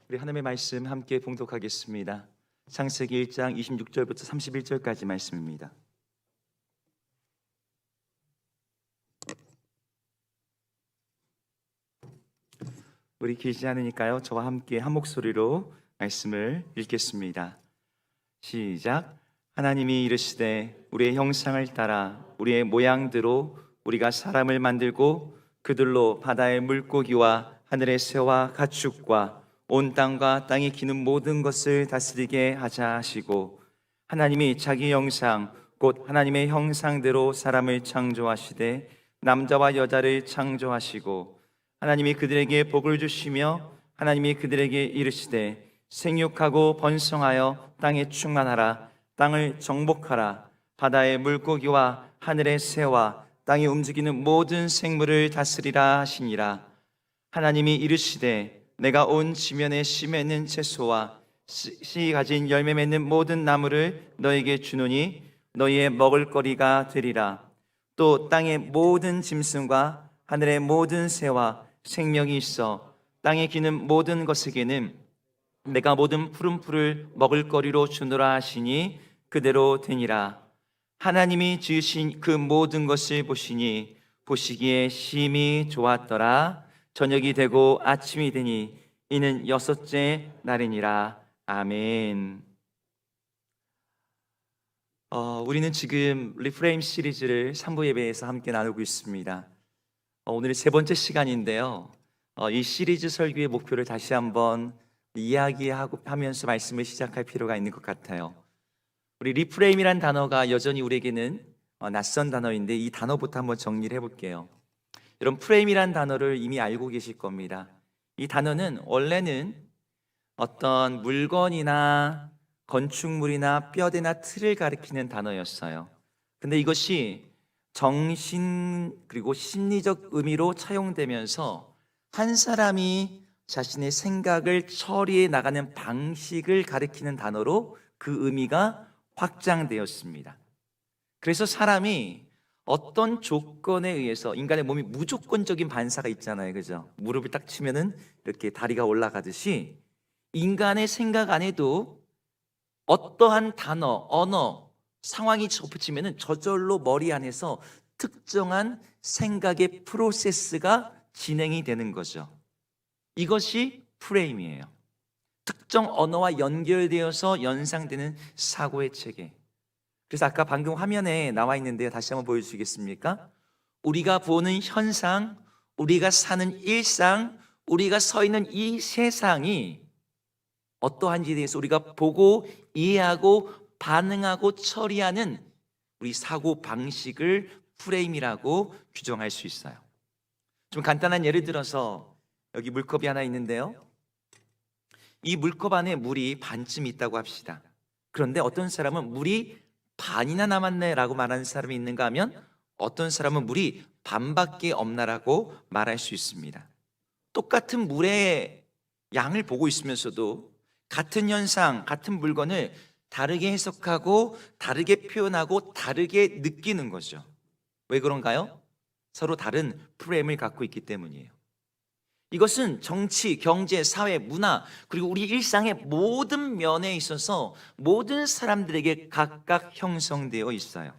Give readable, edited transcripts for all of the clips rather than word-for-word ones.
우리 하나님의 말씀 함께 봉독하겠습니다. 창세기 1장 26절부터 31절까지 말씀입니다. 우리 길지 않으니까요, 저와 함께 한 목소리로 말씀을 읽겠습니다. 시작. 하나님이 이르시되 우리의 형상을 따라 우리의 모양대로 우리가 사람을 만들고 그들로 바다의 물고기와 하늘의 새와 가축과 온 땅과 땅에 기는 모든 것을 다스리게 하자 하시고, 하나님이 자기 형상 곧 하나님의 형상대로 사람을 창조하시되 남자와 여자를 창조하시고, 하나님이 그들에게 복을 주시며 하나님이 그들에게 이르시되 생육하고 번성하여 땅에 충만하라. 땅을 정복하라. 바다의 물고기와 하늘의 새와 땅에 움직이는 모든 생물을 다스리라 하시니라. 하나님이 이르시되 내가 온 지면에 씨 맺는 채소와 씨 가진 열매 맺는 모든 나무를 너에게 주노니 너희의 먹을거리가 되리라. 또 땅의 모든 짐승과 하늘의 모든 새와 생명이 있어 땅에 기는 모든 것에게는 내가 모든 푸른 풀을 먹을거리로 주노라 하시니 그대로 되니라. 하나님이 지으신 그 모든 것을 보시니 보시기에 심히 좋았더라. 저녁이 되고 아침이 되니 이는 여섯째 날이니라. 아멘. 우리는 지금 리프레임 시리즈를 3부 예배에서 함께 나누고 있습니다. 오늘이 세 번째 시간인데요, 이 시리즈 설교의 목표를 다시 한번 이야기하면서 말씀을 시작할 필요가 있는 것 같아요. 우리 리프레임이란 단어가 여전히 우리에게는 낯선 단어인데 이 단어부터 한번 정리를 해볼게요. 여러분, 프레임이란 단어를 이미 알고 계실 겁니다. 이 단어는 원래는 어떤 물건이나 건축물이나 뼈대나 틀을 가리키는 단어였어요. 근데 이것이 정신 그리고 심리적 의미로 차용되면서 한 사람이 자신의 생각을 처리해 나가는 방식을 가리키는 단어로 그 의미가 확장되었습니다. 그래서 사람이 어떤 조건에 의해서, 인간의 몸이 무조건적인 반사가 있잖아요, 그죠? 무릎을 딱 치면은 이렇게 다리가 올라가듯이 인간의 생각 안에도 어떠한 단어, 언어, 상황이 접붙이면은 저절로 머리 안에서 특정한 생각의 프로세스가 진행이 되는 거죠. 이것이 프레임이에요. 특정 언어와 연결되어서 연상되는 사고의 체계. 그래서 아까 방금 화면에 나와 있는데요, 다시 한번 보여주시겠습니까? 우리가 보는 현상, 우리가 사는 일상, 우리가 서 있는 이 세상이 어떠한지에 대해서 우리가 보고 이해하고 반응하고 처리하는 우리 사고 방식을 프레임이라고 규정할 수 있어요. 좀 간단한 예를 들어서 여기 물컵이 하나 있는데요, 이 물컵 안에 물이 반쯤 있다고 합시다. 그런데 어떤 사람은 물이 반이나 남았네 라고 말하는 사람이 있는가 하면, 어떤 사람은 물이 반밖에 없나라고 말할 수 있습니다. 똑같은 물의 양을 보고 있으면서도 같은 현상, 같은 물건을 다르게 해석하고 다르게 표현하고 다르게 느끼는 거죠. 왜 그런가요? 서로 다른 프레임을 갖고 있기 때문이에요. 이것은 정치, 경제, 사회, 문화, 그리고 우리 일상의 모든 면에 있어서 모든 사람들에게 각각 형성되어 있어요.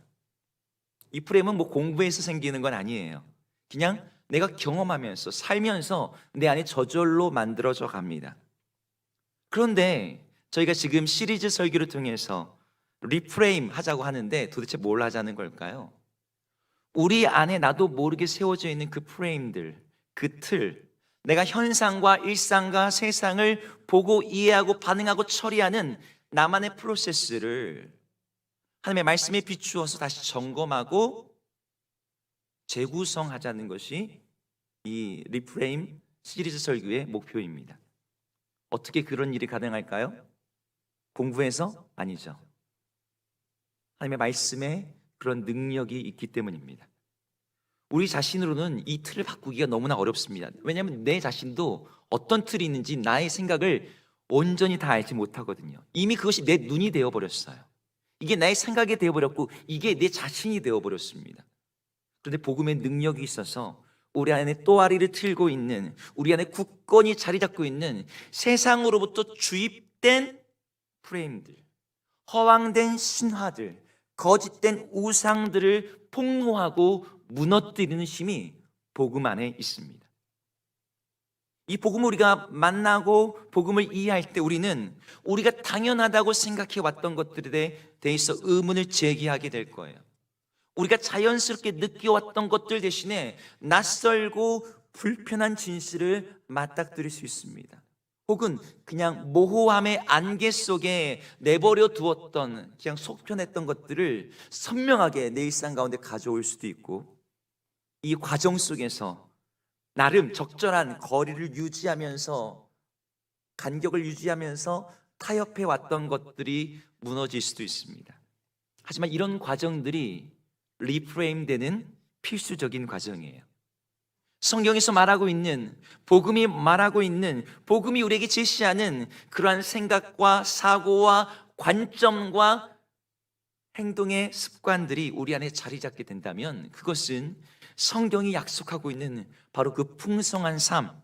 이 프레임은 공부해서 생기는 건 아니에요. 그냥 내가 경험하면서 살면서 내 안에 저절로 만들어져 갑니다. 그런데 저희가 지금 시리즈 설교를 통해서 리프레임 하자고 하는데 도대체 뭘 하자는 걸까요? 우리 안에 나도 모르게 세워져 있는 그 프레임들, 그 틀, 내가 현상과 일상과 세상을 보고 이해하고 반응하고 처리하는 나만의 프로세스를 하나님의 말씀에 비추어서 다시 점검하고 재구성하자는 것이 이 리프레임 시리즈 설교의 목표입니다. 어떻게 그런 일이 가능할까요? 공부해서? 아니죠. 하나님의 말씀에 그런 능력이 있기 때문입니다. 우리 자신으로는 이 틀을 바꾸기가 너무나 어렵습니다. 왜냐하면 내 자신도 어떤 틀이 있는지 나의 생각을 온전히 다 알지 못하거든요. 이미 그것이 내 눈이 되어버렸어요. 이게 나의 생각이 되어버렸고 이게 내 자신이 되어버렸습니다. 그런데 복음의 능력이 있어서 우리 안에 또아리를 틀고 있는, 우리 안에 굳건히 자리 잡고 있는 세상으로부터 주입된 프레임들, 허황된 신화들, 거짓된 우상들을 폭로하고 무너뜨리는 힘이 복음 안에 있습니다. 이 복음을 우리가 만나고 복음을 이해할 때 우리는 우리가 당연하다고 생각해 왔던 것들에 대해서 의문을 제기하게 될 거예요. 우리가 자연스럽게 느껴왔던 것들 대신에 낯설고 불편한 진실을 맞닥뜨릴 수 있습니다. 혹은 그냥 모호함의 안개 속에 내버려 두었던, 그냥 속편했던 것들을 선명하게 내 일상 가운데 가져올 수도 있고, 이 과정 속에서 나름 적절한 거리를 유지하면서, 간격을 유지하면서 타협해 왔던 것들이 무너질 수도 있습니다. 하지만 이런 과정들이 리프레임 되는 필수적인 과정이에요. 성경에서 말하고 있는, 복음이 말하고 있는, 복음이 우리에게 제시하는 그러한 생각과 사고와 관점과 행동의 습관들이 우리 안에 자리 잡게 된다면 그것은 성경이 약속하고 있는 바로 그 풍성한 삶,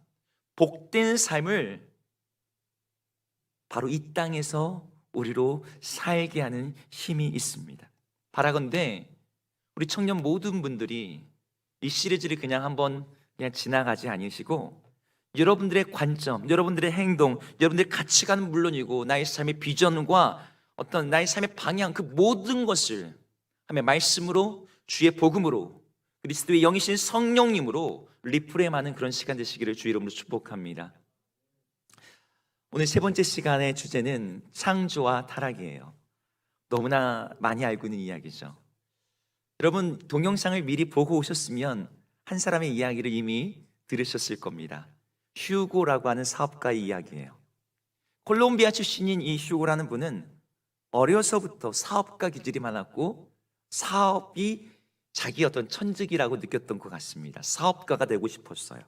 복된 삶을 바로 이 땅에서 우리로 살게 하는 힘이 있습니다. 바라건대 우리 청년 모든 분들이 이 시리즈를 그냥 지나가지 않으시고, 여러분들의 관점, 여러분들의 행동, 여러분들의 가치관은 물론이고 나의 삶의 비전과 어떤 나의 삶의 방향, 그 모든 것을 하며 말씀으로, 주의 복음으로, 그리스도의 영이신 성령님으로 리프레임하는 그런 시간 되시기를 주의 이름으로 축복합니다. 오늘 세 번째 시간의 주제는 창조와 타락이에요. 너무나 많이 알고 있는 이야기죠. 여러분, 동영상을 미리 보고 오셨으면 한 사람의 이야기를 이미 들으셨을 겁니다. 휴고라고 하는 사업가의 이야기예요. 콜롬비아 출신인 이 휴고라는 분은 어려서부터 사업가 기질이 많았고 사업이 자기 어떤 천직이라고 느꼈던 것 같습니다. 사업가가 되고 싶었어요.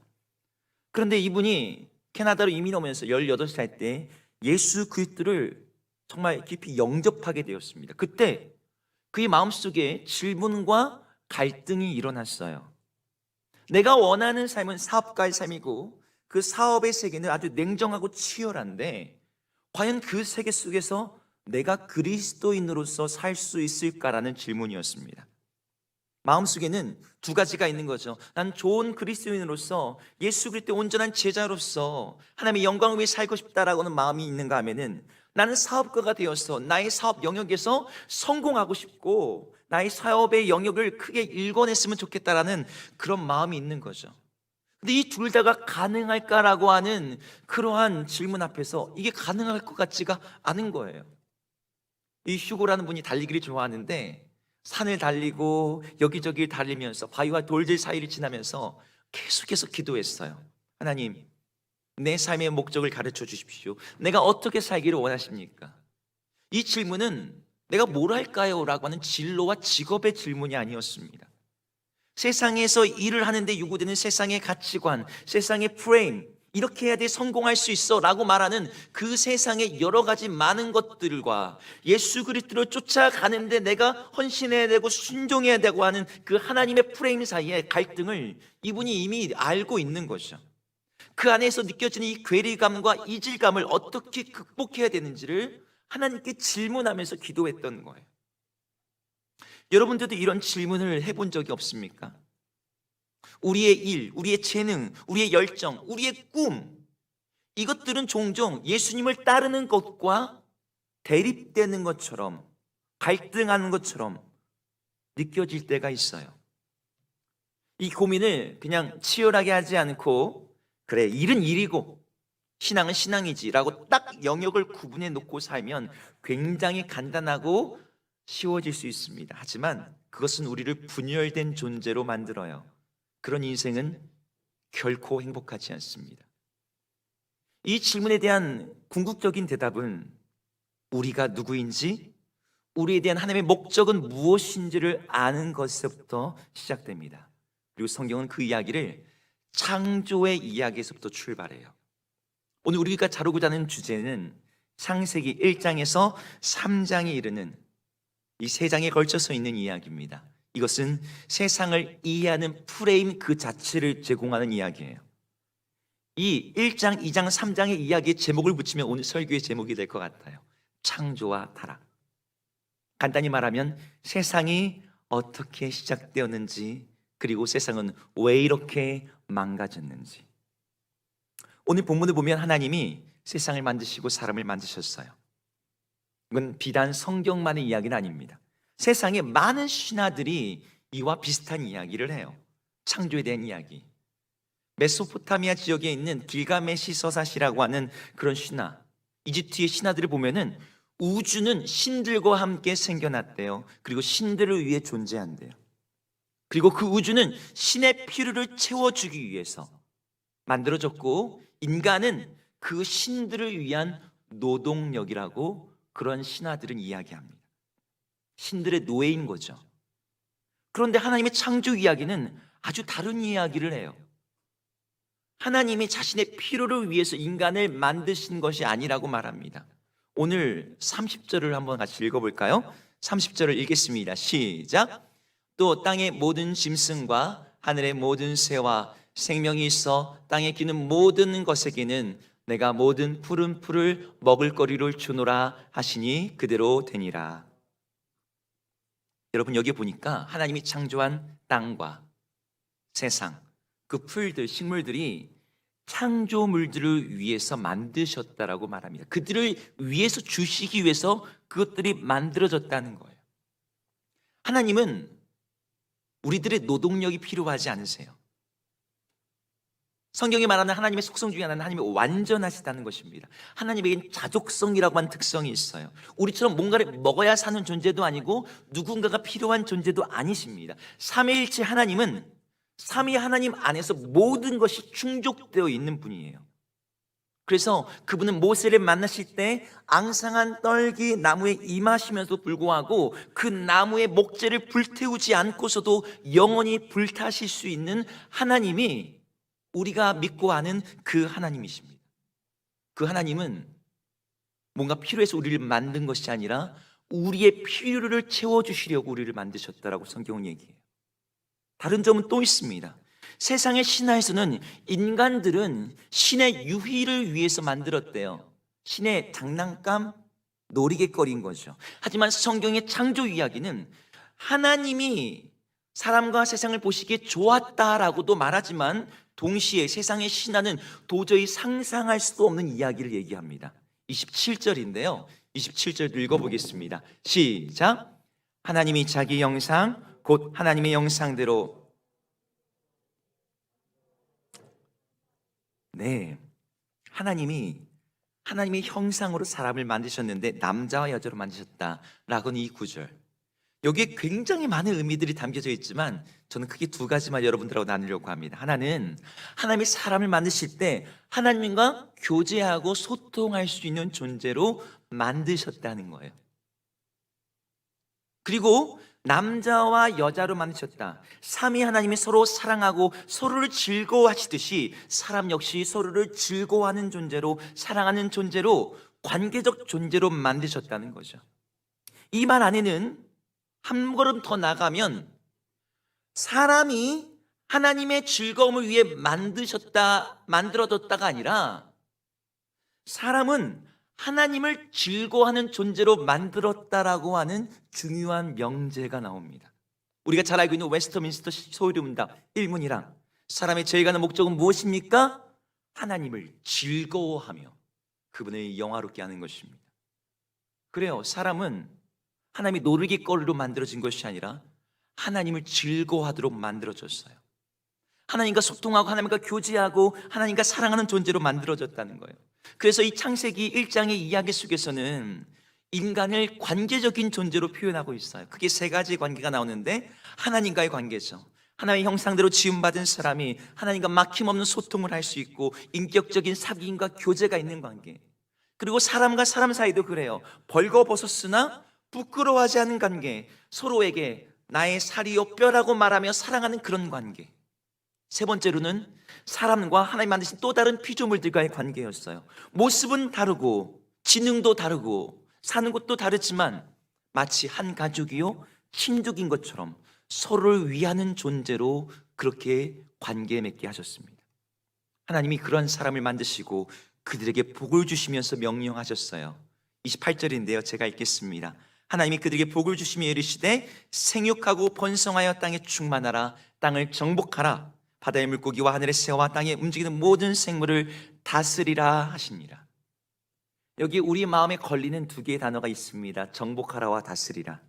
그런데 이분이 캐나다로 이민 오면서 18살 때 예수 그리스도를 정말 깊이 영접하게 되었습니다. 그때 그의 마음속에 질문과 갈등이 일어났어요. 내가 원하는 삶은 사업가의 삶이고 그 사업의 세계는 아주 냉정하고 치열한데 과연 그 세계 속에서 내가 그리스도인으로서 살 수 있을까라는 질문이었습니다. 마음속에는 두 가지가 있는 거죠. 난 좋은 그리스도인으로서 예수 그리스도의 온전한 제자로서 하나님의 영광을 위해 살고 싶다라고 하는 마음이 있는가 하면은 나는 사업가가 되어서 나의 사업 영역에서 성공하고 싶고 나의 사업의 영역을 크게 일궈냈으면 좋겠다라는 그런 마음이 있는 거죠. 근데 이 둘 다가 가능할까라고 하는 그러한 질문 앞에서 이게 가능할 것 같지가 않은 거예요. 이 휴고라는 분이 달리기를 좋아하는데 산을 달리고 여기저기 달리면서 바위와 돌들 사이를 지나면서 계속해서 기도했어요. 하나님, 내 삶의 목적을 가르쳐 주십시오. 내가 어떻게 살기를 원하십니까? 이 질문은 내가 뭘 할까요? 라고 하는 진로와 직업의 질문이 아니었습니다. 세상에서 일을 하는데 요구되는 세상의 가치관, 세상의 프레임, 이렇게 해야 돼 성공할 수 있어 라고 말하는 그 세상의 여러 가지 많은 것들과 예수 그리스도를 쫓아가는데 내가 헌신해야 되고 순종해야 되고 하는 그 하나님의 프레임 사이의 갈등을 이분이 이미 알고 있는 거죠. 그 안에서 느껴지는 이 괴리감과 이질감을 어떻게 극복해야 되는지를 하나님께 질문하면서 기도했던 거예요. 여러분들도 이런 질문을 해본 적이 없습니까? 우리의 일, 우리의 재능, 우리의 열정, 우리의 꿈, 이것들은 종종 예수님을 따르는 것과 대립되는 것처럼, 갈등하는 것처럼 느껴질 때가 있어요. 이 고민을 그냥 치열하게 하지 않고 그래, 일은 일이고 신앙은 신앙이지 라고 딱 영역을 구분해 놓고 살면 굉장히 간단하고 쉬워질 수 있습니다. 하지만 그것은 우리를 분열된 존재로 만들어요. 그런 인생은 결코 행복하지 않습니다. 이 질문에 대한 궁극적인 대답은 우리가 누구인지, 우리에 대한 하나님의 목적은 무엇인지를 아는 것에서부터 시작됩니다. 그리고 성경은 그 이야기를 창조의 이야기에서부터 출발해요. 오늘 우리가 다루고자 하는 주제는 창세기 1장에서 3장에 이르는 이 세 장에 걸쳐서 있는 이야기입니다. 이것은 세상을 이해하는 프레임 그 자체를 제공하는 이야기예요. 이 1장, 2장, 3장의 이야기에 제목을 붙이면 오늘 설교의 제목이 될 것 같아요. 창조와 타락. 간단히 말하면 세상이 어떻게 시작되었는지, 그리고 세상은 왜 이렇게 망가졌는지. 오늘 본문을 보면 하나님이 세상을 만드시고 사람을 만드셨어요. 이건 비단 성경만의 이야기는 아닙니다. 세상에 많은 신화들이 이와 비슷한 이야기를 해요. 창조에 대한 이야기. 메소포타미아 지역에 있는 길가메시 서사시라고 하는 그런 신화, 이집트의 신화들을 보면은 우주는 신들과 함께 생겨났대요. 그리고 신들을 위해 존재한대요. 그리고 그 우주는 신의 필요를 채워주기 위해서 만들어졌고, 인간은 그 신들을 위한 노동력이라고 그런 신화들은 이야기합니다. 신들의 노예인 거죠. 그런데 하나님의 창조 이야기는 아주 다른 이야기를 해요. 하나님이 자신의 필요를 위해서 인간을 만드신 것이 아니라고 말합니다. 오늘 30절을 한번 같이 읽어볼까요? 30절을 읽겠습니다. 시작. 또 땅의 모든 짐승과 하늘의 모든 새와 생명이 있어 땅에 기는 모든 것에게는 내가 모든 푸른 풀을 먹을거리를 주노라 하시니 그대로 되니라. 여러분, 여기 보니까 하나님이 창조한 땅과 세상, 그 풀들, 식물들이 창조물들을 위해서 만드셨다라고 말합니다. 그들을 위해서 주시기 위해서 그것들이 만들어졌다는 거예요. 하나님은 우리들의 노동력이 필요하지 않으세요. 성경이 말하는 하나님의 속성 중에 하나는 하나님이 완전하시다는 것입니다. 하나님에겐 자족성이라고 하는 특성이 있어요. 우리처럼 뭔가를 먹어야 사는 존재도 아니고 누군가가 필요한 존재도 아니십니다. 삼위일체 하나님은 삼위 하나님 안에서 모든 것이 충족되어 있는 분이에요. 그래서 그분은 모세를 만나실 때 앙상한 떨기 나무에 임하시면서도 불구하고 그 나무의 목재를 불태우지 않고서도 영원히 불타실 수 있는 하나님이 우리가 믿고 아는 그 하나님이십니다. 그 하나님은 뭔가 필요해서 우리를 만든 것이 아니라 우리의 필요를 채워주시려고 우리를 만드셨다라고 성경은 얘기해요. 다른 점은 또 있습니다. 세상의 신화에서는 인간들은 신의 유희를 위해서 만들었대요. 신의 장난감, 놀이개거리인 거죠. 하지만 성경의 창조 이야기는 하나님이 사람과 세상을 보시기에 좋았다라고도 말하지만 동시에 세상의 신화는 도저히 상상할 수도 없는 이야기를 얘기합니다. 27절인데요. 27절 읽어보겠습니다. 시작. 하나님이 자기 형상 곧 하나님의 형상대로, 네, 하나님의 형상으로 사람을 만드셨는데 남자와 여자로 만드셨다라고는 이 구절, 여기에 굉장히 많은 의미들이 담겨져 있지만 저는 크게 두 가지만 여러분들하고 나누려고 합니다. 하나는 하나님이 사람을 만드실 때 하나님과 교제하고 소통할 수 있는 존재로 만드셨다는 거예요. 그리고 남자와 여자로 만드셨다. 삼위 하나님이 서로 사랑하고 서로를 즐거워하시듯이 사람 역시 서로를 즐거워하는 존재로, 사랑하는 존재로, 관계적 존재로 만드셨다는 거죠. 이 말 안에는 한 걸음 더 나가면 사람이 하나님의 즐거움을 위해 만들어졌다가 아니라 사람은 하나님을 즐거워하는 존재로 만들었다라고 하는 중요한 명제가 나옵니다. 우리가 잘 알고 있는 웨스터민스터 소유문답 1문이랑 사람의 죄에 관한 목적은 무엇입니까? 하나님을 즐거워하며 그분을 영화롭게 하는 것입니다. 그래요, 사람은 하나님이 놀이기거리로 만들어진 것이 아니라 하나님을 즐거워하도록 만들어졌어요. 하나님과 소통하고 하나님과 교제하고 하나님과 사랑하는 존재로 만들어졌다는 거예요. 그래서 이 창세기 1장의 이야기 속에서는 인간을 관계적인 존재로 표현하고 있어요. 크게 세 가지 관계가 나오는데, 하나님과의 관계죠. 하나님의 형상대로 지음받은 사람이 하나님과 막힘없는 소통을 할 수 있고 인격적인 사귐과 교제가 있는 관계. 그리고 사람과 사람 사이도 그래요. 벌거벗었으나 부끄러워하지 않은 관계, 서로에게 나의 살이요 뼈라고 말하며 사랑하는 그런 관계. 세 번째로는 사람과 하나님 만드신 또 다른 피조물들과의 관계였어요. 모습은 다르고 지능도 다르고 사는 곳도 다르지만 마치 한 가족이요 친족인 것처럼 서로를 위하는 존재로 그렇게 관계 맺게 하셨습니다. 하나님이 그런 사람을 만드시고 그들에게 복을 주시면서 명령하셨어요. 28절인데요, 제가 읽겠습니다. 하나님이 그들에게 복을 주시며 이르시되 생육하고 번성하여 땅에 충만하라. 땅을 정복하라. 바다의 물고기와 하늘의 새와 땅에 움직이는 모든 생물을 다스리라 하시니라. 여기 우리 마음에 걸리는 두 개의 단어가 있습니다. 정복하라와 다스리라.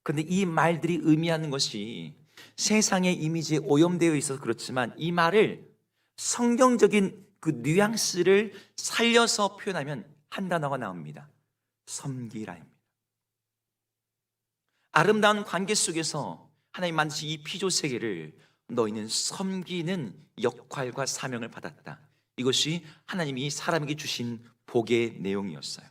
그런데 이 말들이 의미하는 것이 세상의 이미지에 오염되어 있어서 그렇지만, 이 말을 성경적인 그 뉘앙스를 살려서 표현하면 한 단어가 나옵니다. 섬기라입니다. 아름다운 관계 속에서 하나님 만드신 이 피조 세계를 너희는 섬기는 역할과 사명을 받았다. 이것이 하나님이 사람에게 주신 복의 내용이었어요.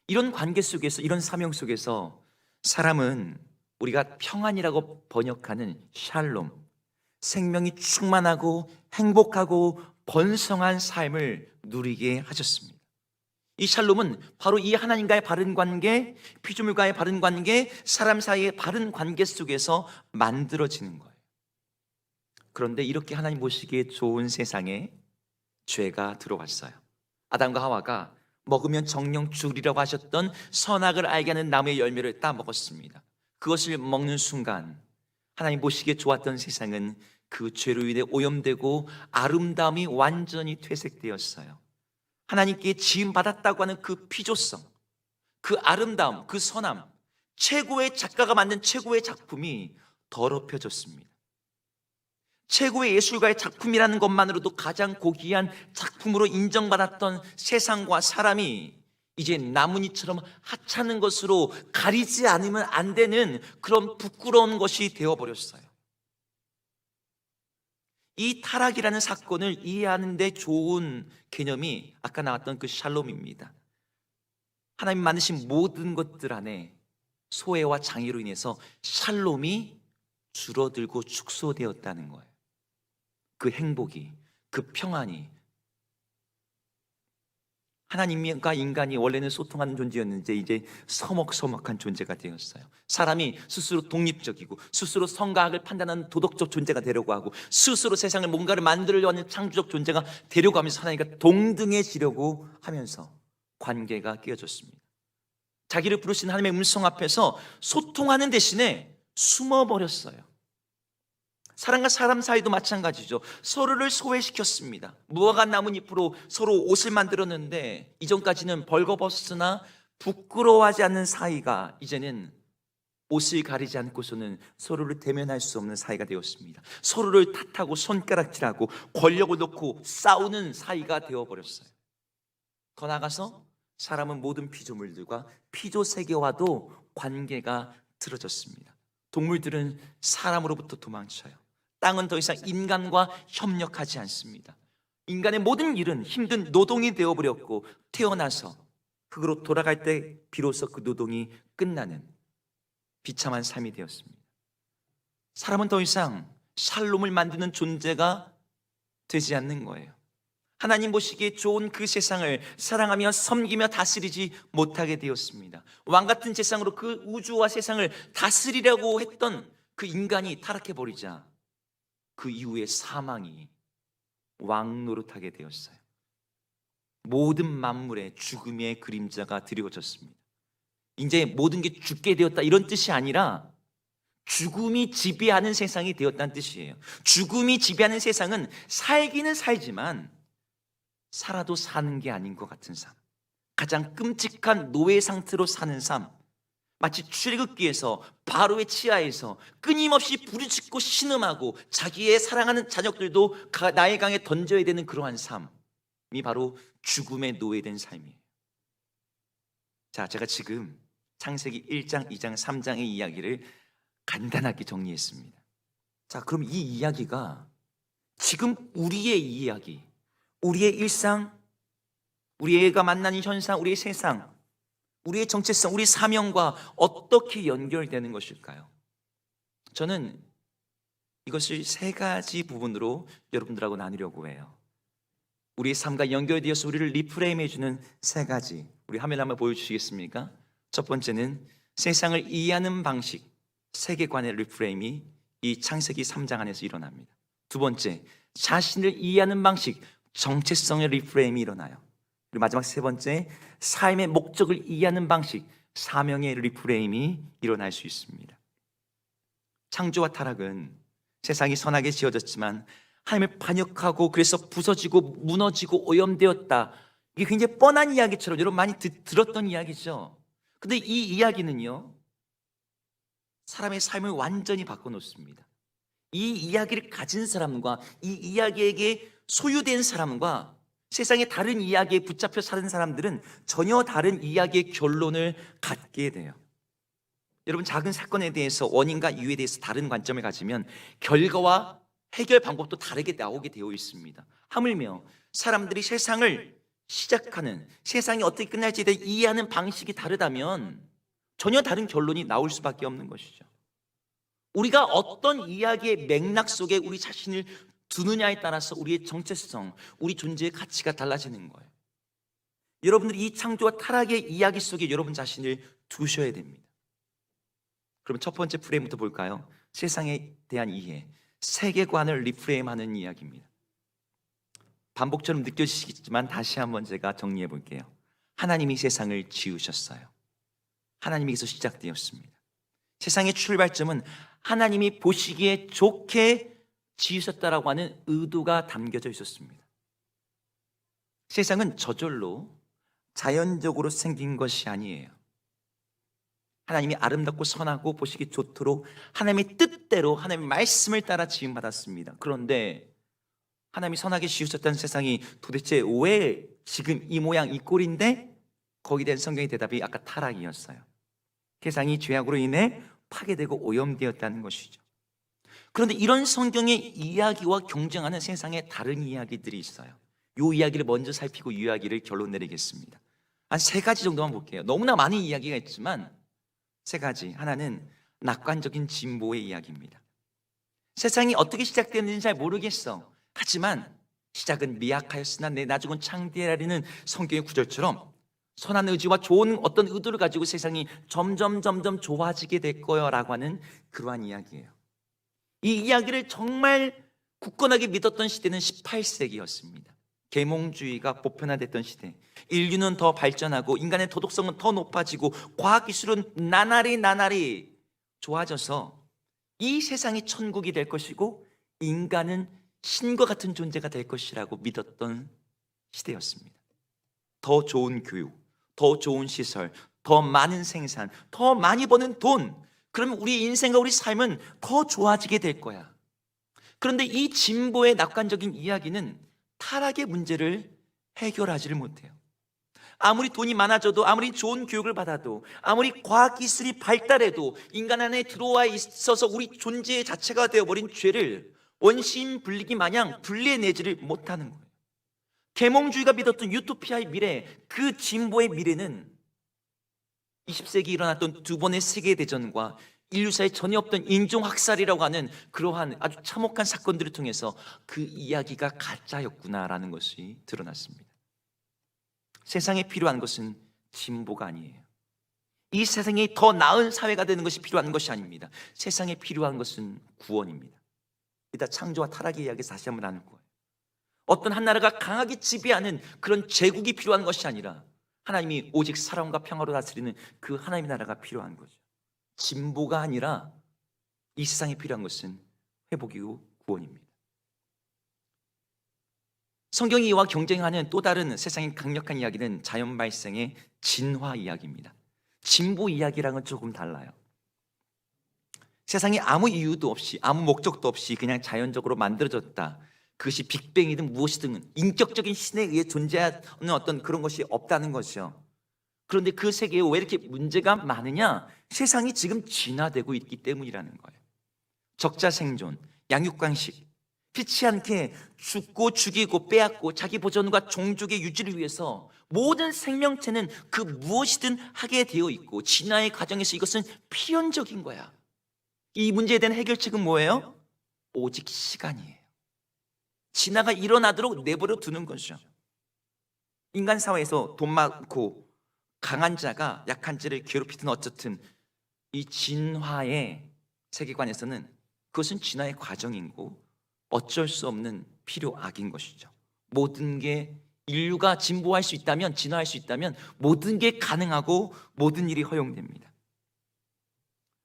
이런 관계 속에서, 이런 사명 속에서 사람은 우리가 평안이라고 번역하는 샬롬, 생명이 충만하고 행복하고 번성한 삶을 누리게 하셨습니다. 이 샬롬은 바로 이 하나님과의 바른 관계, 피조물과의 바른 관계, 사람 사이의 바른 관계 속에서 만들어지는 거예요. 그런데 이렇게 하나님 보시기에 좋은 세상에 죄가 들어왔어요. 아담과 하와가 먹으면 정령 죽으리라고 하셨던 선악을 알게 하는 나무의 열매를 따 먹었습니다. 그것을 먹는 순간 하나님 보시기에 좋았던 세상은 그 죄로 인해 오염되고 아름다움이 완전히 퇴색되었어요. 하나님께 지음받았다고 하는 그 피조성, 그 아름다움, 그 선함, 최고의 작가가 만든 최고의 작품이 더럽혀졌습니다. 최고의 예술가의 작품이라는 것만으로도 가장 고귀한 작품으로 인정받았던 세상과 사람이 이제 나뭇잎처럼 하찮은 것으로 가리지 않으면 안 되는 그런 부끄러운 것이 되어버렸어요. 이 타락이라는 사건을 이해하는 데 좋은 개념이 아까 나왔던 그 샬롬입니다. 하나님 만드신 모든 것들 안에 소외와 장애로 인해서 샬롬이 줄어들고 축소되었다는 거예요. 그 행복이, 그 평안이, 하나님과 인간이 원래는 소통하는 존재였는데 이제 서먹서먹한 존재가 되었어요. 사람이 스스로 독립적이고 스스로 성과학을 판단하는 도덕적 존재가 되려고 하고 스스로 세상을 뭔가를 만들려고 하는 창조적 존재가 되려고 하면서 하나님과 동등해지려고 하면서 관계가 깨어졌습니다. 자기를 부르신 하나님의 음성 앞에서 소통하는 대신에 숨어버렸어요. 사람과 사람 사이도 마찬가지죠. 서로를 소외시켰습니다. 무화과 나뭇잎으로 서로 옷을 만들었는데 이전까지는 벌거벗으나 부끄러워하지 않는 사이가 이제는 옷을 가리지 않고서는 서로를 대면할 수 없는 사이가 되었습니다. 서로를 탓하고 손가락질하고 권력을 놓고 싸우는 사이가 되어버렸어요. 더 나아가서 사람은 모든 피조물들과 피조 세계와도 관계가 틀어졌습니다. 동물들은 사람으로부터 도망쳐요. 땅은 더 이상 인간과 협력하지 않습니다. 인간의 모든 일은 힘든 노동이 되어버렸고 태어나서 흙으로 돌아갈 때 비로소 그 노동이 끝나는 비참한 삶이 되었습니다. 사람은 더 이상 샬롬을 만드는 존재가 되지 않는 거예요. 하나님 보시기에 좋은 그 세상을 사랑하며 섬기며 다스리지 못하게 되었습니다. 왕같은 세상으로 그 우주와 세상을 다스리려고 했던 그 인간이 타락해버리자 그 이후에 사망이 왕 노릇하게 되었어요. 모든 만물의 죽음의 그림자가 드리워졌습니다. 이제 모든 게 죽게 되었다 이런 뜻이 아니라 죽음이 지배하는 세상이 되었다는 뜻이에요. 죽음이 지배하는 세상은 살기는 살지만 살아도 사는 게 아닌 것 같은 삶, 가장 끔찍한 노예 상태로 사는 삶, 마치 출애굽기에서 바로의 치하에서 끊임없이 부르짖고 신음하고 자기의 사랑하는 자녀들도 나의 강에 던져야 되는 그러한 삶이 바로 죽음의 노예된 삶이에요. 자, 제가 지금 창세기 1장, 2장, 3장의 이야기를 간단하게 정리했습니다. 자, 그럼 이 이야기가 지금 우리의 이야기, 우리의 일상, 우리가 만나는 현상, 우리의 세상, 우리의 정체성, 우리 사명과 어떻게 연결되는 것일까요? 저는 이것을 세 가지 부분으로 여러분들하고 나누려고 해요. 우리의 삶과 연결되어서 우리를 리프레임해주는 세 가지, 우리 화면 한번 보여주시겠습니까? 첫 번째는 세상을 이해하는 방식, 세계관의 리프레임이 이 창세기 3장 안에서 일어납니다. 두 번째, 자신을 이해하는 방식, 정체성의 리프레임이 일어나요. 그리고 마지막 세 번째, 삶의 목적을 이해하는 방식, 사명의 리프레임이 일어날 수 있습니다. 창조와 타락은 세상이 선하게 지어졌지만 하나님을 반역하고 그래서 부서지고 무너지고 오염되었다. 이게 굉장히 뻔한 이야기처럼 여러분 많이 들었던 이야기죠. 근데 이 이야기는요, 사람의 삶을 완전히 바꿔놓습니다. 이 이야기를 가진 사람과 이 이야기에게 소유된 사람과 세상의 다른 이야기에 붙잡혀 사는 사람들은 전혀 다른 이야기의 결론을 갖게 돼요. 여러분, 작은 사건에 대해서 원인과 이유에 대해서 다른 관점을 가지면 결과와 해결 방법도 다르게 나오게 되어 있습니다. 하물며 사람들이 세상을 시작하는, 세상이 어떻게 끝날지에 대해 이해하는 방식이 다르다면 전혀 다른 결론이 나올 수밖에 없는 것이죠. 우리가 어떤 이야기의 맥락 속에 우리 자신을 두느냐에 따라서 우리의 정체성, 우리 존재의 가치가 달라지는 거예요. 여러분들이 이 창조와 타락의 이야기 속에 여러분 자신을 두셔야 됩니다. 그럼 첫 번째 프레임부터 볼까요? 세상에 대한 이해, 세계관을 리프레임하는 이야기입니다. 반복처럼 느껴지시겠지만 다시 한번 제가 정리해 볼게요. 하나님이 세상을 지으셨어요. 하나님에게서 시작되었습니다. 세상의 출발점은 하나님이 보시기에 좋게 지으셨다라고 하는 의도가 담겨져 있었습니다. 세상은 저절로 자연적으로 생긴 것이 아니에요. 하나님이 아름답고 선하고 보시기 좋도록 하나님의 뜻대로 하나님의 말씀을 따라 지음받았습니다. 그런데 하나님이 선하게 지으셨다는 세상이 도대체 왜 지금 이 모양 이 꼴인데, 거기에 대한 성경의 대답이 아까 타락이었어요. 세상이 죄악으로 인해 파괴되고 오염되었다는 것이죠. 그런데 이런 성경의 이야기와 경쟁하는 세상의 다른 이야기들이 있어요. 이 이야기를 먼저 살피고 이 이야기를 결론 내리겠습니다. 한 세 가지 정도만 볼게요. 너무나 많은 이야기가 있지만 세 가지. 하나는 낙관적인 진보의 이야기입니다. 세상이 어떻게 시작됐는지 잘 모르겠어. 하지만 시작은 미약하였으나 내 나중은 창대하리는 성경의 구절처럼 선한 의지와 좋은 어떤 의도를 가지고 세상이 점점 좋아지게 될 거야라고 하는 그러한 이야기예요. 이 이야기를 정말 굳건하게 믿었던 시대는 18세기였습니다. 계몽주의가 보편화됐던 시대, 인류는 더 발전하고 인간의 도덕성은 더 높아지고 과학기술은 나날이 좋아져서 이 세상이 천국이 될 것이고 인간은 신과 같은 존재가 될 것이라고 믿었던 시대였습니다. 더 좋은 교육, 더 좋은 시설, 더 많은 생산, 더 많이 버는 돈, 그러면 우리 인생과 우리 삶은 더 좋아지게 될 거야. 그런데 이 진보의 낙관적인 이야기는 타락의 문제를 해결하지를 못해요. 아무리 돈이 많아져도, 아무리 좋은 교육을 받아도, 아무리 과학기술이 발달해도 인간 안에 들어와 있어서 우리 존재 자체가 되어버린 죄를 원시인 분리기 마냥 분리해내지를 못하는 거예요. 계몽주의가 믿었던 유토피아의 미래, 그 진보의 미래는 20세기 일어났던 두 번의 세계대전과 인류사에 전혀 없던 인종학살이라고 하는 그러한 아주 참혹한 사건들을 통해서 그 이야기가 가짜였구나라는 것이 드러났습니다. 세상에 필요한 것은 진보가 아니에요. 이 세상이 더 나은 사회가 되는 것이 필요한 것이 아닙니다. 세상에 필요한 것은 구원입니다. 이따 창조와 타락의 이야기에서 다시 한번 나눌 거예요. 어떤 한 나라가 강하게 지배하는 그런 제국이 필요한 것이 아니라 하나님이 오직 사랑과 평화로 다스리는 그 하나님의 나라가 필요한 거죠. 진보가 아니라 이 세상에 필요한 것은 회복이고 구원입니다. 성경이 이와 경쟁하는 또 다른 세상의 강력한 이야기는 자연 발생의 진화 이야기입니다. 진보 이야기랑은 조금 달라요. 세상에 아무 이유도 없이, 아무 목적도 없이 그냥 자연적으로 만들어졌다. 그것이 빅뱅이든 무엇이든 인격적인 신에 의해 존재하는 어떤 그런 것이 없다는 것이죠. 그런데 그 세계에 왜 이렇게 문제가 많으냐? 세상이 지금 진화되고 있기 때문이라는 거예요. 적자생존, 양육강식, 피치 않게 죽고 죽이고 빼앗고 자기 보존과 종족의 유지를 위해서 모든 생명체는 그 무엇이든 하게 되어 있고 진화의 과정에서 이것은 필연적인 거야. 이 문제에 대한 해결책은 뭐예요? 오직 시간이에요. 진화가 일어나도록 내버려 두는 거죠. 인간 사회에서 돈 많고 강한 자가 약한 자를 괴롭히든 어쨌든 이 진화의 세계관에서는 그것은 진화의 과정이고 어쩔 수 없는 필요악인 것이죠. 모든 게 인류가 진보할 수 있다면, 진화할 수 있다면 모든 게 가능하고 모든 일이 허용됩니다.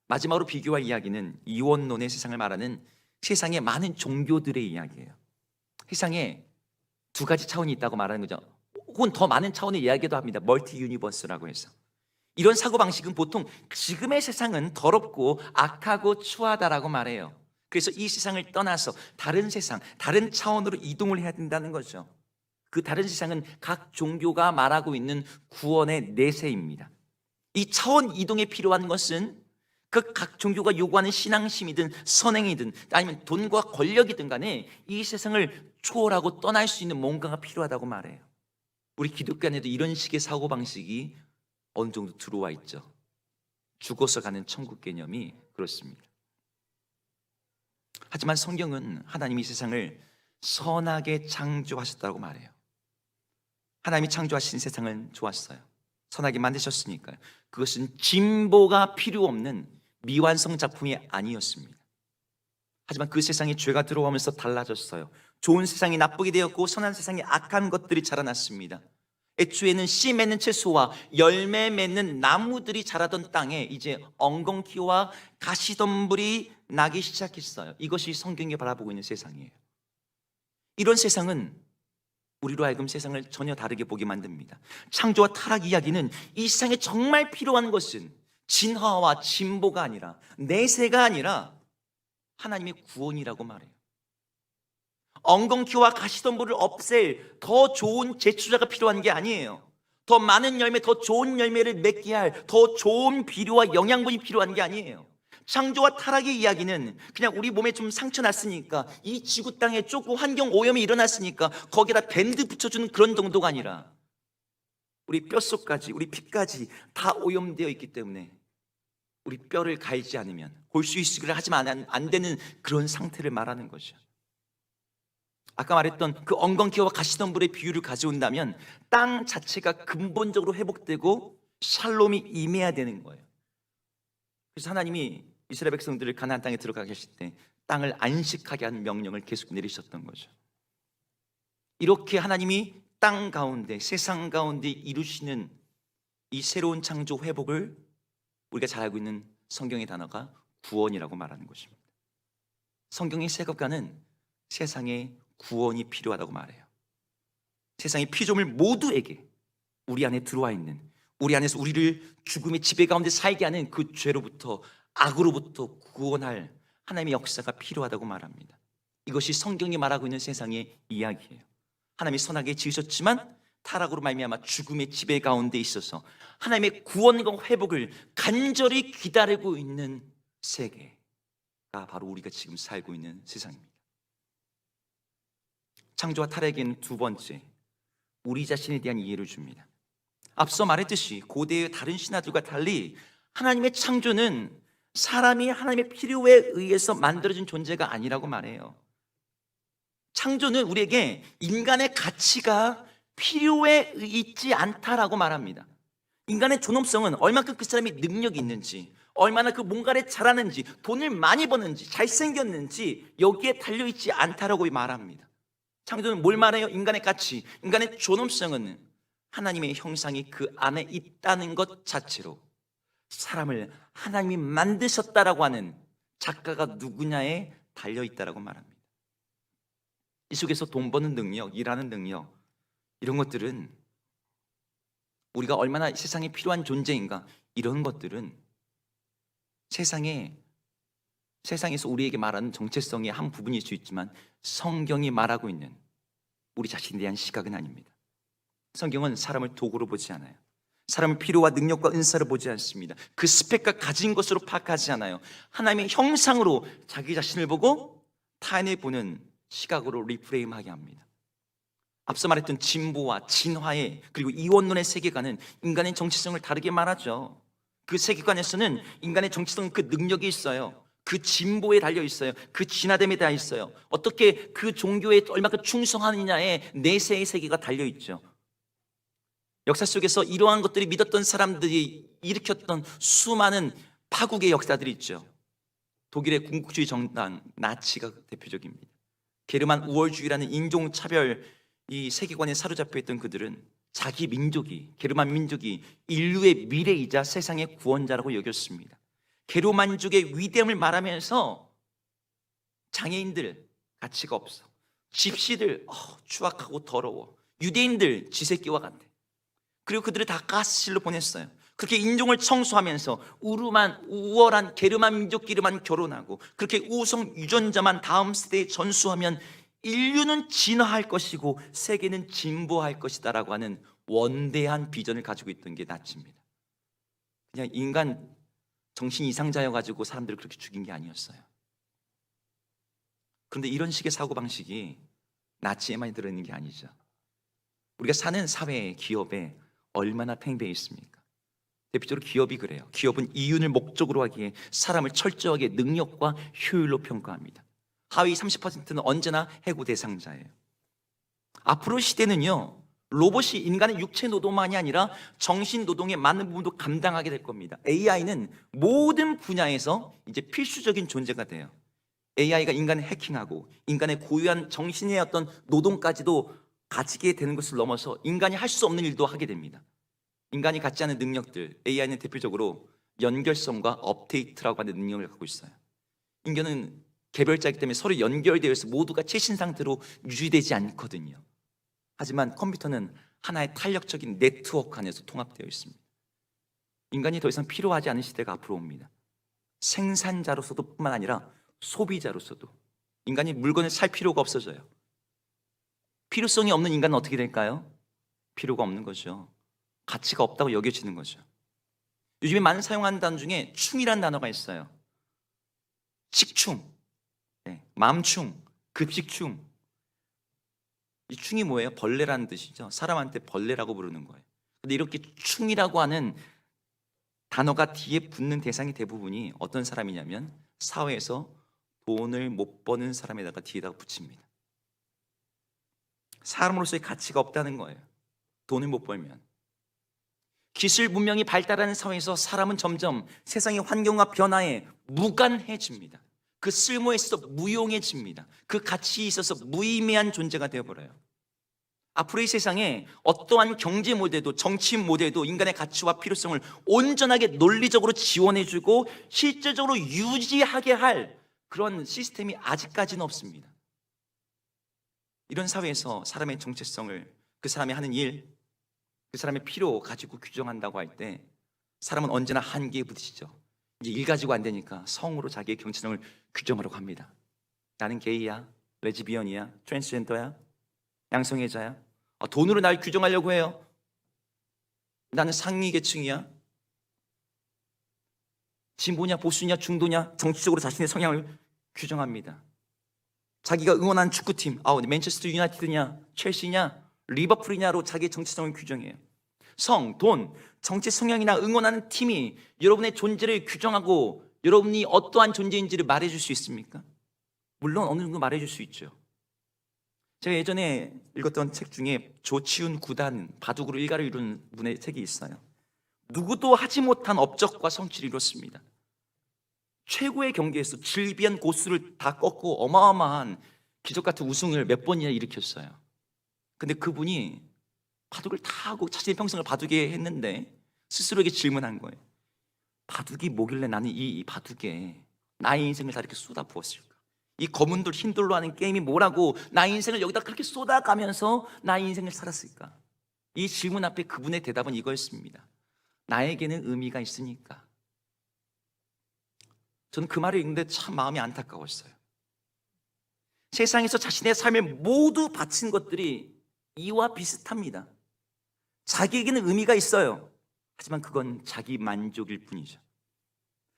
마지막으로 비교할 이야기는 이원론의 세상을 말하는 세상의 많은 종교들의 이야기예요. 세상에 두 가지 차원이 있다고 말하는 거죠. 혹은 더 많은 차원의 이야기도 합니다. 멀티 유니버스라고 해서. 이런 사고방식은 보통 지금의 세상은 더럽고 악하고 추하다라고 말해요. 그래서 이 세상을 떠나서 다른 세상, 다른 차원으로 이동을 해야 된다는 거죠. 그 다른 세상은 각 종교가 말하고 있는 구원의 내세입니다. 이 차원 이동에 필요한 것은 그 각 종교가 요구하는 신앙심이든 선행이든 아니면 돈과 권력이든 간에 이 세상을 초월하고 떠날 수 있는 뭔가가 필요하다고 말해요. 우리 기독교 안에도 이런 식의 사고방식이 어느 정도 들어와 있죠. 죽어서 가는 천국 개념이 그렇습니다. 하지만 성경은 하나님이 세상을 선하게 창조하셨다고 말해요. 하나님이 창조하신 세상은 좋았어요. 선하게 만드셨으니까요. 그것은 진보가 필요 없는 미완성 작품이 아니었습니다. 하지만 그 세상에 죄가 들어오면서 달라졌어요. 좋은 세상이 나쁘게 되었고 선한 세상에 악한 것들이 자라났습니다. 애초에는 씨 맺는 채소와 열매 맺는 나무들이 자라던 땅에 이제 엉겅퀴와 가시덤불이 나기 시작했어요. 이것이 성경이 바라보고 있는 세상이에요. 이런 세상은 우리로 하여금 세상을 전혀 다르게 보게 만듭니다. 창조와 타락 이야기는 이 세상에 정말 필요한 것은 진화와 진보가 아니라 내세가 아니라 하나님의 구원이라고 말해요. 엉겅퀴와 가시덤불을 없앨 더 좋은 제초자가 필요한 게 아니에요. 더 많은 열매, 더 좋은 열매를 맺게 할 더 좋은 비료와 영양분이 필요한 게 아니에요. 창조와 타락의 이야기는 그냥 우리 몸에 좀 상처 났으니까, 이 지구 땅에 조금 환경 오염이 일어났으니까 거기다 밴드 붙여주는 그런 정도가 아니라 우리 뼛속까지, 우리 피까지 다 오염되어 있기 때문에 우리 뼈를 갈지 않으면 골수 이식을 하지만 안 되는 그런 상태를 말하는 거죠. 아까 말했던 그 엉겅퀴와 가시덤불의 비유를 가져온다면 땅 자체가 근본적으로 회복되고 샬롬이 임해야 되는 거예요. 그래서 하나님이 이스라엘 백성들을 가나안 땅에 들어가게 하실 때 땅을 안식하게 하는 명령을 계속 내리셨던 거죠. 이렇게 하나님이 땅 가운데, 세상 가운데 이루시는 이 새로운 창조 회복을 우리가 잘 알고 있는 성경의 단어가 구원이라고 말하는 것입니다. 성경의 세법가는 세상에 구원이 필요하다고 말해요. 세상의 피조물 모두에게 우리 안에 들어와 있는, 우리 안에서 우리를 죽음의 지배 가운데 살게 하는 그 죄로부터, 악으로부터 구원할 하나님의 역사가 필요하다고 말합니다. 이것이 성경이 말하고 있는 세상의 이야기예요. 하나님이 선하게 지으셨지만 타락으로 말미암아 죽음의 지배 가운데 있어서 하나님의 구원과 회복을 간절히 기다리고 있는 세계가 바로 우리가 지금 살고 있는 세상입니다. 창조와 타락에는 두 번째, 우리 자신에 대한 이해를 줍니다. 앞서 말했듯이 고대의 다른 신화들과 달리 하나님의 창조는 사람이 하나님의 필요에 의해서 만들어진 존재가 아니라고 말해요. 창조는 우리에게 인간의 가치가 필요에 있지 않다라고 말합니다. 인간의 존엄성은 얼마큼 그 사람이 능력이 있는지, 얼마나 그 뭔가를 잘하는지, 돈을 많이 버는지, 잘생겼는지 여기에 달려있지 않다라고 말합니다. 창조는 뭘 말해요? 인간의 가치, 인간의 존엄성은 하나님의 형상이 그 안에 있다는 것 자체로 사람을 하나님이 만드셨다라고 하는 작가가 누구냐에 달려있다라고 말합니다. 이 속에서 돈 버는 능력, 일하는 능력, 이런 것들은 우리가 얼마나 세상에 필요한 존재인가, 이런 것들은 세상에서 우리에게 말하는 정체성의 한 부분일 수 있지만 성경이 말하고 있는 우리 자신에 대한 시각은 아닙니다. 성경은 사람을 도구로 보지 않아요. 사람의 필요와 능력과 은사를 보지 않습니다. 그 스펙과 가진 것으로 파악하지 않아요. 하나님의 형상으로 자기 자신을 보고 타인을 보는 시각으로 리프레임하게 합니다. 앞서 말했던 진보와 진화의 그리고 이원론의 세계관은 인간의 정체성을 다르게 말하죠. 그 세계관에서는 인간의 정체성은 그 능력이 있어요. 그 진보에 달려 있어요. 그 진화됨에 달려 있어요. 어떻게 그 종교에 얼마큼 충성하느냐에 내세의 세계가 달려 있죠. 역사 속에서 이러한 것들이 믿었던 사람들이 일으켰던 수많은 파국의 역사들이 있죠. 독일의 군국주의 정당 나치가 대표적입니다. 게르만 우월주의라는 인종차별 이 세계관에 사로잡혀 있던 그들은 자기 민족이, 게르만 민족이 인류의 미래이자 세상의 구원자라고 여겼습니다. 게르만족의 위대함을 말하면서 장애인들 가치가 없어, 집시들 추악하고 더러워, 유대인들 쥐새끼와 같아. 그리고 그들을 다 가스실로 보냈어요. 그렇게 인종을 청소하면서 우월한 게르만 민족끼리만 결혼하고 그렇게 우성 유전자만 다음 세대에 전수하면 인류는 진화할 것이고 세계는 진보할 것이다라고 하는 원대한 비전을 가지고 있던 게 나치입니다. 그냥 인간 정신 이상자여가지고 사람들을 그렇게 죽인 게 아니었어요. 그런데 이런 식의 사고방식이 나치에만 들어있는 게 아니죠. 우리가 사는 사회에, 기업에 얼마나 팽배해 있습니까? 대표적으로 기업이 그래요. 기업은 이윤을 목적으로 하기에 사람을 철저하게 능력과 효율로 평가합니다. 하위 30%는 언제나 해고 대상자예요. 앞으로 시대는요, 로봇이 인간의 육체 노동만이 아니라 정신 노동의 많은 부분도 감당하게 될 겁니다. AI는 모든 분야에서 이제 필수적인 존재가 돼요. AI가 인간을 해킹하고 인간의 고유한 정신의 어떤 노동까지도 가지게 되는 것을 넘어서 인간이 할 수 없는 일도 하게 됩니다. 인간이 갖지 않은 능력들, AI는 대표적으로 연결성과 업데이트라고 하는 능력을 갖고 있어요. 인간은 개별자이기 때문에 서로 연결되어 있어 모두가 최신 상태로 유지되지 않거든요. 하지만 컴퓨터는 하나의 탄력적인 네트워크 안에서 통합되어 있습니다. 인간이 더 이상 필요하지 않은 시대가 앞으로 옵니다. 생산자로서도 뿐만 아니라 소비자로서도 인간이 물건을 살 필요가 없어져요. 필요성이 없는 인간은 어떻게 될까요? 필요가 없는 거죠. 가치가 없다고 여겨지는 거죠. 요즘에 많은 사용하는 단어 중에 충이라는 단어가 있어요. 식충, 맘충, 급식충. 이 충이 뭐예요? 벌레라는 뜻이죠. 사람한테 벌레라고 부르는 거예요. 근데 이렇게 충이라고 하는 단어가 뒤에 붙는 대상이 대부분이 어떤 사람이냐면 사회에서 돈을 못 버는 사람에다가 뒤에다가 붙입니다. 사람으로서의 가치가 없다는 거예요. 돈을 못 벌면. 기술 문명이 발달하는 사회에서 사람은 점점 세상의 환경과 변화에 무관해집니다. 그 쓸모에 있어서 무용해집니다. 그 가치에 있어서 무의미한 존재가 되어버려요. 앞으로 이 세상에 어떠한 경제 모델도 정치 모델도 인간의 가치와 필요성을 온전하게 논리적으로 지원해주고 실질적으로 유지하게 할 그런 시스템이 아직까지는 없습니다. 이런 사회에서 사람의 정체성을, 그 사람이 하는 일, 그 사람의 필요 가지고 규정한다고 할 때 사람은 언제나 한계에 부딪히죠. 이제 일 가지고 안 되니까 성으로 자기의 정체성을 규정하려고 합니다. 나는 게이야, 레즈비언이야, 트랜스젠더야, 양성애자야. 돈으로 날 규정하려고 해요. 나는 상위 계층이야. 진보냐, 보수냐, 중도냐, 정치적으로 자신의 성향을 규정합니다. 자기가 응원하는 축구팀, 맨체스터 유나이티드냐, 첼시냐, 리버풀이냐로 자기의 정체성을 규정해요. 성, 돈, 정치 성향이나 응원하는 팀이 여러분의 존재를 규정하고 여러분이 어떠한 존재인지를 말해줄 수 있습니까? 물론 어느 정도 말해줄 수 있죠. 제가 예전에 읽었던 책 중에 조치훈 구단, 바둑으로 일가를 이룬 분의 책이 있어요. 누구도 하지 못한 업적과 성취를 이뤘습니다. 최고의 경기에서 질비한 고수를 다 꺾고 어마어마한 기적같은 우승을 몇 번이나 일으켰어요. 근데 그분이 바둑을 다 하고 자신의 평생을 바둑에 했는데 스스로에게 질문한 거예요. 바둑이 뭐길래 나는 이 바둑에 나의 인생을 다 이렇게 쏟아부었을까? 이 검은 돌, 흰 돌로 하는 게임이 뭐라고 나의 인생을 여기다 그렇게 쏟아가면서 나의 인생을 살았을까? 이 질문 앞에 그분의 대답은 이거였습니다. 나에게는 의미가 있으니까. 저는 그 말을 읽는데 참 마음이 안타까웠어요. 세상에서 자신의 삶을 모두 바친 것들이 이와 비슷합니다. 자기에게는 의미가 있어요. 하지만 그건 자기 만족일 뿐이죠.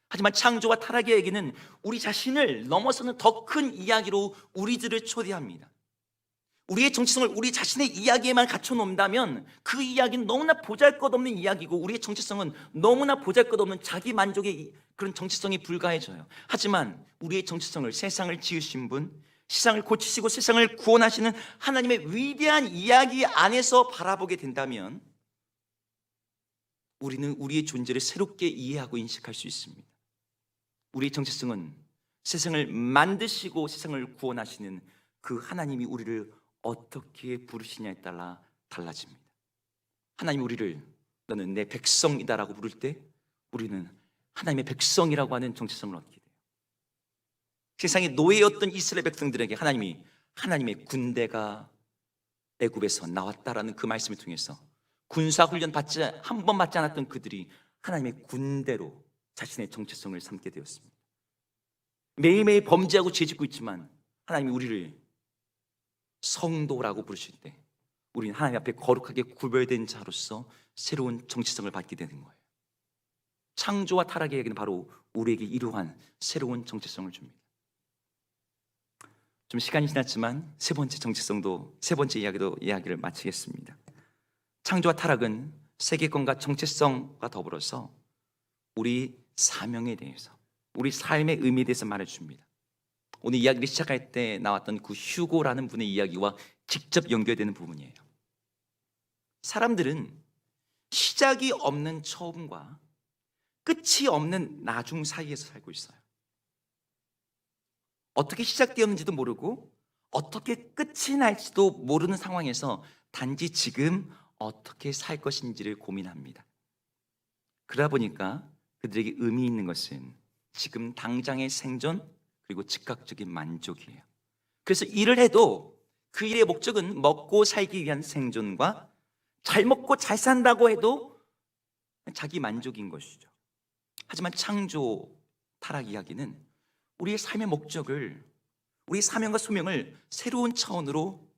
하지만 창조와 타락의 얘기는 우리 자신을 넘어서는 더 큰 이야기로 우리들을 초대합니다. 우리의 정체성을 우리 자신의 이야기에만 갖춰놓는다면 그 이야기는 너무나 보잘것없는 이야기고 우리의 정체성은 너무나 보잘것없는 자기 만족의 그런 정체성이 불과해져요. 하지만 우리의 정체성을 세상을 지으신 분, 세상을 고치시고 세상을 구원하시는 하나님의 위대한 이야기 안에서 바라보게 된다면 우리는 우리의 존재를 새롭게 이해하고 인식할 수 있습니다. 우리의 정체성은 세상을 만드시고 세상을 구원하시는 그 하나님이 우리를 어떻게 부르시냐에 따라 달라집니다. 하나님이 우리를 너는 내 백성이다라고 부를 때 우리는 하나님의 백성이라고 하는 정체성을 얻게 돼요. 세상의 노예였던 이스라엘 백성들에게 하나님이 하나님의 군대가 애굽에서 나왔다라는 그 말씀을 통해서 군사훈련 한 번 받지 않았던 그들이 하나님의 군대로 자신의 정체성을 삼게 되었습니다. 매일매일 범죄하고 죄짓고 있지만 하나님이 우리를 성도라고 부르실 때 우리는 하나님 앞에 거룩하게 구별된 자로서 새로운 정체성을 받게 되는 거예요. 창조와 타락의 얘기는 바로 우리에게 이러한 새로운 정체성을 줍니다. 좀 시간이 지났지만 세 번째 이야기를 마치겠습니다. 창조와 타락은 세계관과 정체성과 더불어서 우리 사명에 대해서, 우리 삶의 의미에 대해서 말해줍니다. 오늘 이야기를 시작할 때 나왔던 그 휴고라는 분의 이야기와 직접 연결되는 부분이에요. 사람들은 시작이 없는 처음과 끝이 없는 나중 사이에서 살고 있어요. 어떻게 시작되었는지도 모르고 어떻게 끝이 날지도 모르는 상황에서 단지 지금 어떻게 살 것인지를 고민합니다. 그러다 보니까 그들에게 의미 있는 것은 지금 당장의 생존 그리고 즉각적인 만족이에요. 그래서 일을 해도 그 일의 목적은 먹고 살기 위한 생존과 잘 먹고 잘 산다고 해도 자기 만족인 것이죠. 하지만 창조 타락 이야기는 우리의 삶의 목적을, 우리의 사명과 소명을 새로운 차원으로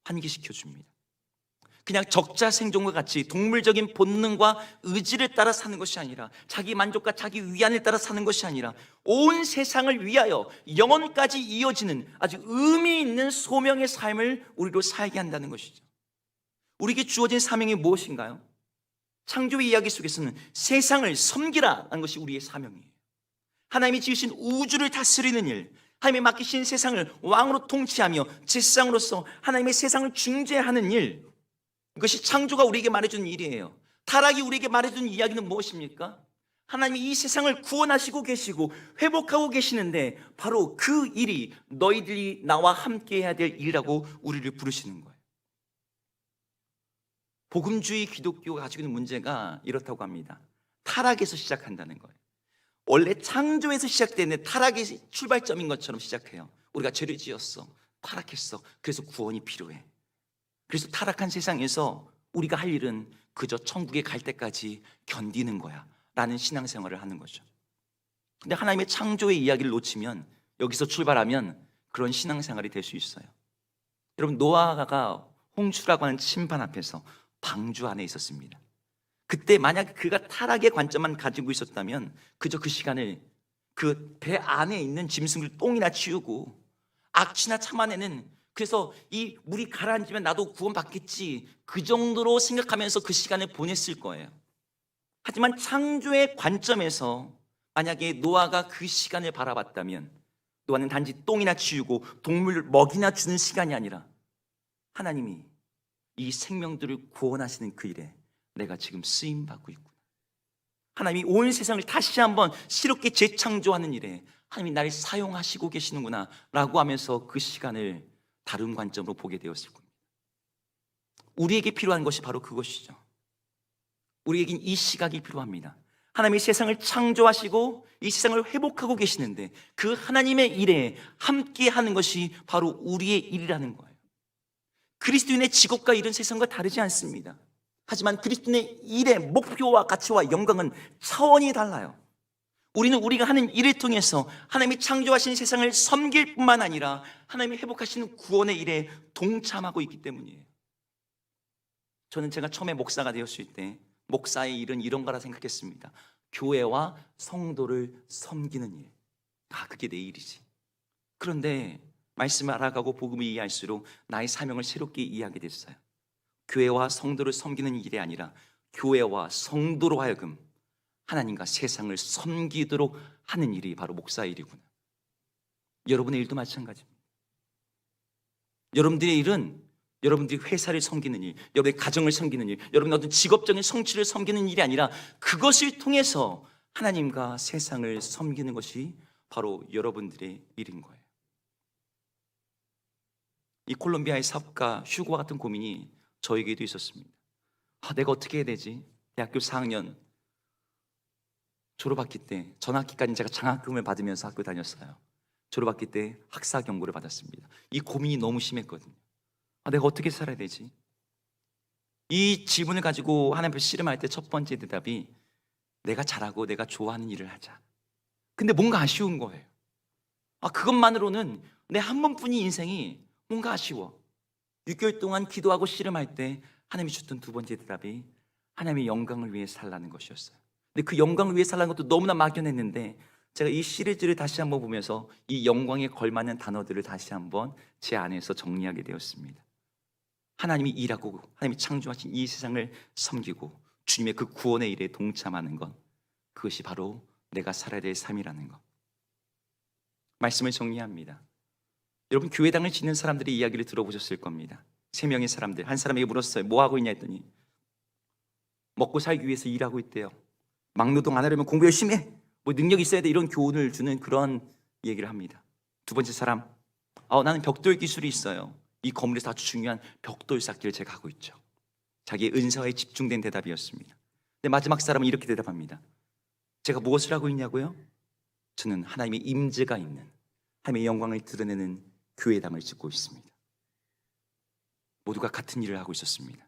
환기시켜 줍니다. 그냥 적자 생존과 같이 동물적인 본능과 의지를 따라 사는 것이 아니라, 자기 만족과 자기 위안을 따라 사는 것이 아니라 온 세상을 위하여 영원까지 이어지는 아주 의미 있는 소명의 삶을 우리로 살게 한다는 것이죠. 우리에게 주어진 사명이 무엇인가요? 창조의 이야기 속에서는 세상을 섬기라는 것이 우리의 사명이에요. 하나님이 지으신 우주를 다스리는 일, 하나님이 맡기신 세상을 왕으로 통치하며 제사장으로서 하나님의 세상을 중재하는 일, 이것이 창조가 우리에게 말해주는 일이에요. 타락이 우리에게 말해주는 이야기는 무엇입니까? 하나님이 이 세상을 구원하시고 계시고 회복하고 계시는데 바로 그 일이 너희들이 나와 함께 해야 될 일이라고 우리를 부르시는 거예요. 복음주의 기독교가 가지고 있는 문제가 이렇다고 합니다. 타락에서 시작한다는 거예요. 원래 창조에서 시작되는 타락의 출발점인 것처럼 시작해요. 우리가 죄를 지었어, 타락했어, 그래서 구원이 필요해. 그래서 타락한 세상에서 우리가 할 일은 그저 천국에 갈 때까지 견디는 거야 라는 신앙생활을 하는 거죠. 근데 하나님의 창조의 이야기를 놓치면, 여기서 출발하면 그런 신앙생활이 될 수 있어요. 여러분, 노아가 홍수라고 하는 침반 앞에서 방주 안에 있었습니다. 그때 만약 그가 타락의 관점만 가지고 있었다면 그저 그 시간을 그 배 안에 있는 짐승들 똥이나 치우고 악취나 참아내는, 그래서 이 물이 가라앉으면 나도 구원받겠지, 그 정도로 생각하면서 그 시간을 보냈을 거예요. 하지만 창조의 관점에서 만약에 노아가 그 시간을 바라봤다면 노아는 단지 똥이나 치우고 동물 먹이나 주는 시간이 아니라 하나님이 이 생명들을 구원하시는 그 일에 내가 지금 쓰임받고 있구나, 하나님이 온 세상을 다시 한번 새롭게 재창조하는 일에 하나님이 나를 사용하시고 계시는구나 라고 하면서 그 시간을 다른 관점으로 보게 되었을 겁니다. 우리에게 필요한 것이 바로 그것이죠. 우리에겐 이 시각이 필요합니다. 하나님이 세상을 창조하시고 이 세상을 회복하고 계시는데 그 하나님의 일에 함께 하는 것이 바로 우리의 일이라는 거예요. 그리스도인의 직업과 일은 세상과 다르지 않습니다. 하지만 그리스도인의 일의 목표와 가치와 영광은 차원이 달라요. 우리는 우리가 하는 일을 통해서 하나님이 창조하신 세상을 섬길 뿐만 아니라 하나님이 회복하시는 구원의 일에 동참하고 있기 때문이에요. 저는 제가 처음에 목사가 되었을 때 목사의 일은 이런 거라 생각했습니다. 교회와 성도를 섬기는 일, 그게 내 일이지. 그런데 말씀을 알아가고 복음을 이해할수록 나의 사명을 새롭게 이해하게 됐어요. 교회와 성도를 섬기는 일이 아니라 교회와 성도로 하여금 하나님과 세상을 섬기도록 하는 일이 바로 목사의 일이구나. 여러분의 일도 마찬가지입니다. 여러분들의 일은 여러분들이 회사를 섬기는 일, 여러분의 가정을 섬기는 일, 여러분의 어떤 직업적인 성취를 섬기는 일이 아니라 그것을 통해서 하나님과 세상을 섬기는 것이 바로 여러분들의 일인 거예요. 이 콜롬비아의 사업가 휴고와 같은 고민이 저에게도 있었습니다. 내가 어떻게 해야 되지? 대학교 4학년 졸업학기 때, 전학기까지 제가 장학금을 받으면서 학교 다녔어요. 졸업학기 때 학사 경고를 받았습니다. 이 고민이 너무 심했거든요. 내가 어떻게 살아야 되지? 이 질문을 가지고 하나님 앞에 씨름할 때 첫 번째 대답이 내가 잘하고 내가 좋아하는 일을 하자. 근데 뭔가 아쉬운 거예요. 그것만으로는 내 한 번뿐인 인생이 뭔가 아쉬워. 6개월 동안 기도하고 씨름할 때 하나님이 주셨던 두 번째 대답이 하나님의 영광을 위해 살라는 것이었어요. 근데 그 영광을 위해 살라는 것도 너무나 막연했는데 제가 이 시리즈를 다시 한번 보면서 이 영광에 걸맞는 단어들을 다시 한번 제 안에서 정리하게 되었습니다. 하나님이 일하고 하나님이 창조하신 이 세상을 섬기고 주님의 그 구원의 일에 동참하는 것, 그것이 바로 내가 살아야 될 삶이라는 것. 말씀을 정리합니다. 여러분, 교회당을 짓는 사람들의 이야기를 들어보셨을 겁니다. 3명의 사람들, 한 사람에게 물었어요. 뭐 하고 있냐 했더니 먹고 살기 위해서 일하고 있대요. 막노동 안 하려면 공부 열심히 해, 뭐 능력 있어야 돼, 이런 교훈을 주는 그런 얘기를 합니다. 두 번째 사람, 나는 벽돌 기술이 있어요. 이 건물에서 아주 중요한 벽돌 쌓기를 제가 하고 있죠. 자기의 은사에 집중된 대답이었습니다. 근데 마지막 사람은 이렇게 대답합니다. 제가 무엇을 하고 있냐고요? 저는 하나님의 임재가 있는, 하나님의 영광을 드러내는 교회당을 짓고 있습니다. 모두가 같은 일을 하고 있었습니다.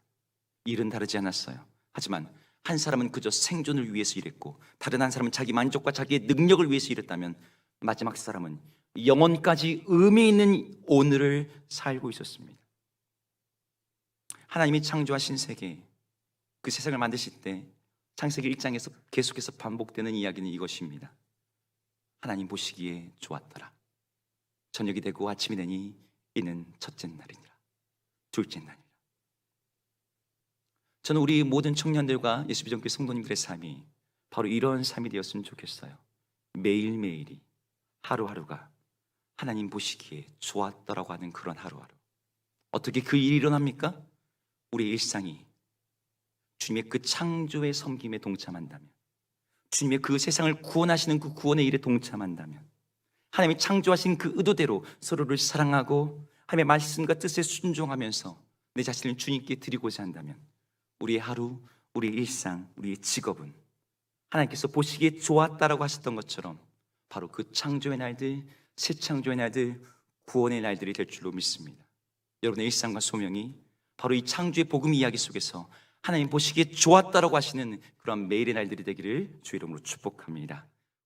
일은 다르지 않았어요. 하지만 한 사람은 그저 생존을 위해서 일했고 다른 한 사람은 자기 만족과 자기의 능력을 위해서 일했다면 마지막 사람은 영원까지 의미 있는 오늘을 살고 있었습니다. 하나님이 창조하신 세계, 그 세상을 만드실 때 창세기 1장에서 계속해서 반복되는 이야기는 이것입니다. 하나님 보시기에 좋았더라. 저녁이 되고 아침이 되니 이는 첫째 날이니라, 둘째 날이라. 저는 우리 모든 청년들과 예수비전교회 성도님들의 삶이 바로 이런 삶이 되었으면 좋겠어요. 매일매일이, 하루하루가 하나님 보시기에 좋았더라고 하는 그런 하루하루. 어떻게 그 일이 일어납니까? 우리의 일상이 주님의 그 창조의 섬김에 동참한다면, 주님의 그 세상을 구원하시는 그 구원의 일에 동참한다면, 하나님이 창조하신 그 의도대로 서로를 사랑하고 하나님의 말씀과 뜻에 순종하면서 내 자신을 주님께 드리고자 한다면 우리의 하루, 우리의 일상, 우리의 직업은 하나님께서 보시기에 좋았다라고 하셨던 것처럼 바로 그 창조의 날들, 새 창조의 날들, 구원의 날들이 될 줄로 믿습니다. 여러분의 일상과 소명이 바로 이 창조의 복음 이야기 속에서 하나님 보시기에 좋았다라고 하시는 그런 매일의 날들이 되기를 주의 이름으로 축복합니다.